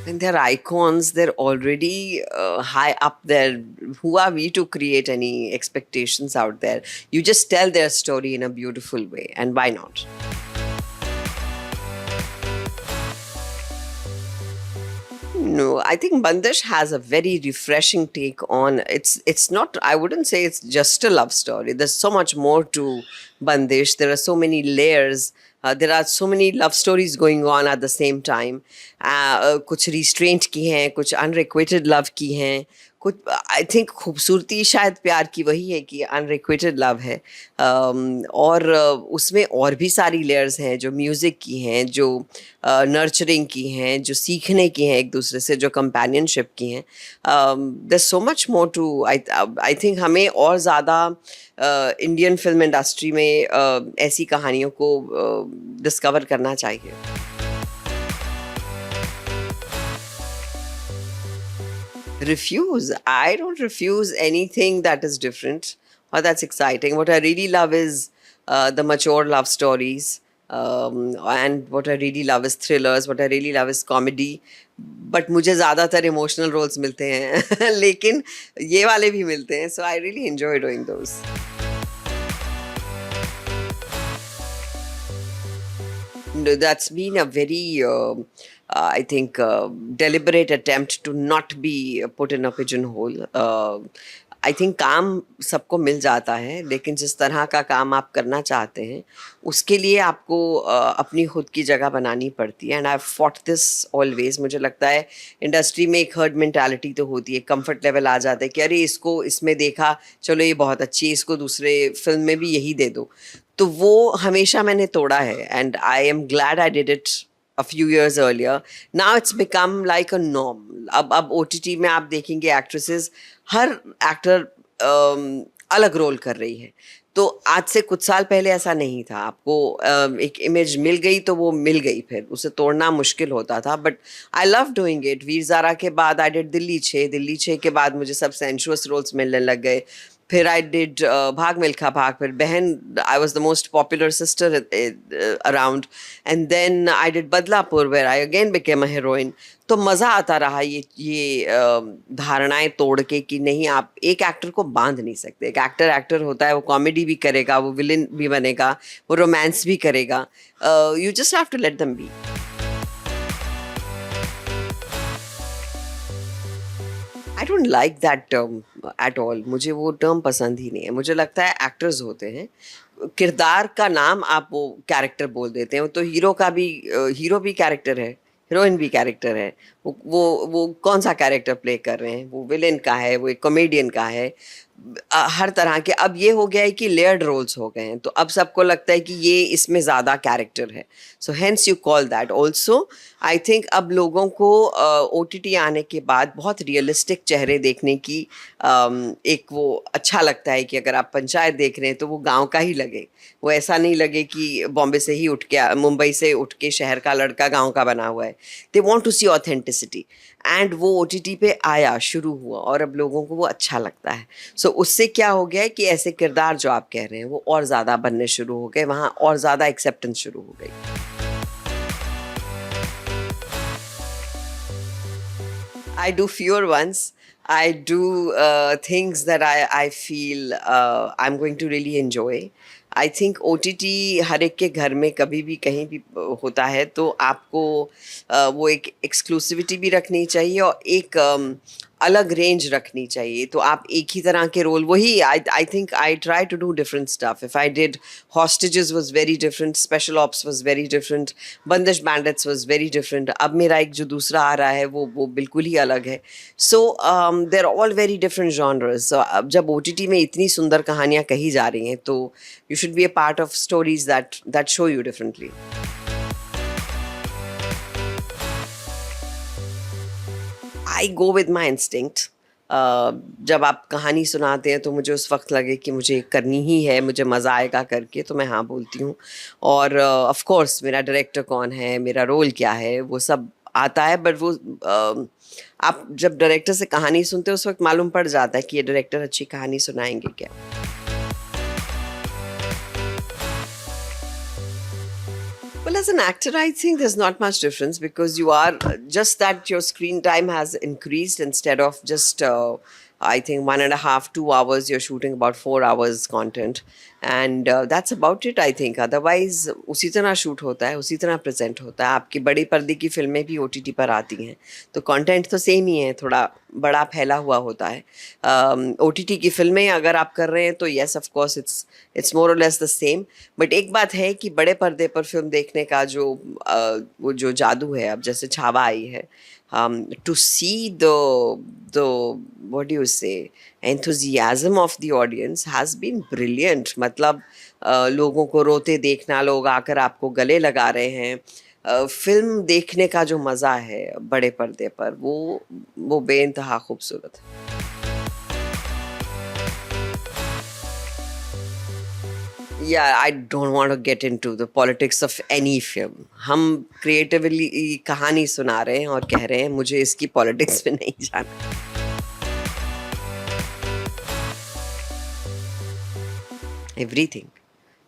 And they're icons, they're already high up there. Who are we to create any expectations out there? You just tell their story in a beautiful way, and why not? No, I think Bandish has a very refreshing take on it's not, I wouldn't say it's just a love story. There's so much more to Bandish. There are so many layers. There are so many love stories going on at the same time. कुछ restraint की हैं, कुछ unrequited love की हैं, कुछ I think खूबसूरती शायद प्यार की वही है कि अनरिक्विटेड लव है। और उसमें और भी सारी लेयर्स हैं जो म्यूज़िक की हैं, जो नर्चरिंग की हैं, जो सीखने की हैं एक दूसरे से, जो कंपेनियनशिप की हैं। There so much more too, I think हमें और ज़्यादा इंडियन फिल्म इंडस्ट्री में ऐसी कहानियों को डिस्कवर करना चाहिए। Refuse. I don't refuse anything that is different or that's exciting. What I really love is the mature love stories. And what I really love is thrillers. What I really love is comedy. But मुझे ज़्यादातर emotional roles मिलते हैं लेकिन ये वाले भी मिलते हैं. So I really enjoy doing those. No, that's been a very, I think, deliberate attempt to not be put in a pigeonhole. I think काम सबको मिल जाता है, लेकिन जिस तरह का काम आप करना चाहते हैं उसके लिए आपको अपनी खुद की जगह बनानी पड़ती है। And I fought this always. मुझे लगता है इंडस्ट्री में एक हर्ड मेंटालिटी तो होती है, कंफर्ट लेवल आ जाता है कि अरे इसको इसमें देखा, चलो ये बहुत अच्छी है, इसको दूसरे फिल्म में भी यही दे दो। तो वो हमेशा मैंने तोड़ा है and I am glad I did it a few years earlier. Now it's become like a norm. अब OTT में आप देखेंगे एक्ट्रेसेस, हर एक्टर अलग रोल कर रही है। तो आज से कुछ साल पहले ऐसा नहीं था। आपको एक इमेज मिल गई तो वो मिल गई, फिर उसे तोड़ना मुश्किल होता था। But I love doing it. Veer Zaara के बाद आई डिड दिल्ली 6 के बाद मुझे सब सेंशुअस रोल्स मिलने लग गए। फिर आई डिड भाग मिल्खा भाग, फिर बहन, I was the most popular sister around. And then I did Badlapur where I again became a heroine. तो मज़ा आता रहा ये धारणाएं तोड़ के कि नहीं, आप एक एक्टर को बांध नहीं सकते। एक एक्टर होता है, वो कॉमेडी भी करेगा, वो विलन भी बनेगा, वो रोमांस भी करेगा। You just have to let them be. I don't like that term at all. मुझे वो टर्म पसंद ही नहीं है। मुझे लगता है एक्टर्स होते हैं, किरदार का नाम आप वो कैरेक्टर बोल देते हैं। तो हीरो भी कैरेक्टर है, हीरोइन भी कैरेक्टर है। वो कौन सा कैरेक्टर प्ले कर रहे हैं, वो विलेन का है, वो एक कॉमेडियन का है, हर तरह के। अब ये हो गया है कि लेयर्ड रोल्स हो गए हैं, तो अब सबको लगता है कि ये इसमें ज़्यादा कैरेक्टर है। So hence you call that also. I think अब लोगों को OTT आने के बाद बहुत रियलिस्टिक चेहरे देखने की एक वो अच्छा लगता है कि अगर आप पंचायत देख रहे हैं तो वो गांव का ही लगे। वो ऐसा नहीं लगे कि बॉम्बे से ही उठ के, मुंबई से उठ के शहर का लड़का गांव का बना हुआ है। They want to see authenticity. And वो OTT पे आया, शुरू हुआ, और अब लोगों को वो अच्छा लगता है। सो उससे क्या हो गया है कि ऐसे किरदार जो आप कह रहे हैं वो और ज़्यादा बनने शुरू हो गए, वहाँ और ज़्यादा एक्सेप्टेंस शुरू हो गई। I do fewer ones. I do things that I feel I'm going to really enjoy. I think OTT हर एक के घर में कभी भी कहीं भी होता है, तो आपको वो एक एक्सक्लूसिविटी भी रखनी चाहिए और एक अलग रेंज रखनी चाहिए। तो आप एक ही तरह के रोल, वही I think I try to do different stuff. If I did hostages was very different, special ops was very different, Bandish bandits was very different. अब मेरा एक जो दूसरा आ रहा है वो बिल्कुल ही अलग है। सो देर ऑल वेरी डिफरेंट जॉनर्स। अब जब OTT में इतनी सुंदर कहानियाँ कही जा रही हैं तो you should be a part of stories that show you differently. I go with my instinct. जब आप कहानी सुनाते हैं तो मुझे उस वक्त लगे कि मुझे करनी ही है, मुझे मज़ा आएगा करके, तो मैं हाँ बोलती हूँ। और ऑफ कोर्स मेरा डायरेक्टर कौन है, मेरा रोल क्या है, वो सब आता है। बट वो आप जब डायरेक्टर से कहानी सुनते हो उस वक्त मालूम पड़ जाता है कि ये डायरेक्टर अच्छी कहानी सुनाएंगे क्या। Well, as an actor, I think there's not much difference because you are just that your screen time has increased instead of just, I think, 1.5, 2 hours, you're shooting about 4 hours content. And that's about it, I think. Otherwise, उसी तरह shoot होता है, उसी तरह present होता है. आपकी बड़ी पर्दे की फिल्में भी OTT पर आती हैं, तो कंटेंट तो सेम ही है, थोड़ा बड़ा फैला हुआ होता है. OTT की फिल्में अगर आप कर रहे हैं तो yes of course it's more और लेस द सेम. बट एक बात है कि बड़े पर्दे पर फिल्म देखने का जो वो जो जादू है, अब जैसे छावा आई है, to see the what do you say, enthusiasm of the audience has been brilliant. मतलब लोगों को रोते देखना, लोग आकर आपको गले लगा रहे हैं. फिल्म देखने का जो मज़ा है बड़े पर्दे पर, वो बेइंतहा खूबसूरत है. Yeah, I don't want to get into the politics of any film. हम creatively कहानी सुना रहे हैं और कह रहे हैं मुझे इसकी politics में नहीं जाना. Everything.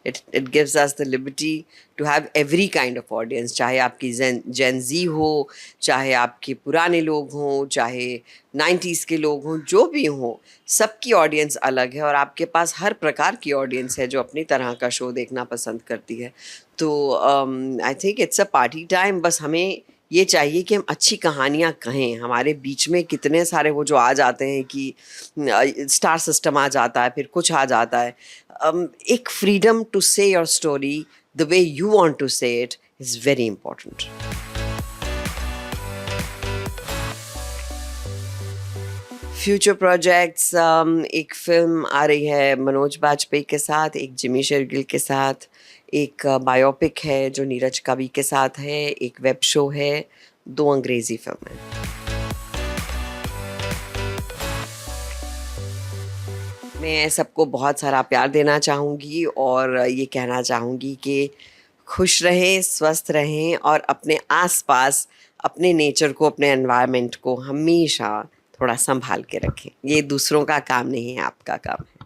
It gives us the liberty to have every kind of audience. चाहे आपकी Gen Z हो, चाहे आपके पुराने लोग हों, चाहे 90s के लोग हों, जो भी हों, सबकी ऑडियंस अलग है और आपके पास हर प्रकार की ऑडियंस है जो अपनी तरह का शो देखना पसंद करती है. तो I think it's a party time. बस हमें ये चाहिए कि हम अच्छी कहानियाँ कहें. हमारे बीच में कितने सारे वो जो आ जाते हैं कि स्टार सिस्टम आ जाता है, फिर कुछ आ जाता है. एक freedom to say your story the way you want to say it is very important. Future projects, एक फिल्म आ रही है मनोज बाजपेयी के साथ, एक जिमी शेरगिल के साथ, एक बायोपिक है जो नीरज कवि के साथ है, एक वेब शो है, 2 अंग्रेज़ी फिल्में. मैं सबको बहुत सारा प्यार देना चाहूँगी और ये कहना चाहूँगी कि खुश रहें, स्वस्थ रहें और अपने आसपास अपने नेचर को, अपने एनवायरनमेंट को हमेशा थोड़ा संभाल के रखें. ये दूसरों का काम नहीं है, आपका काम है.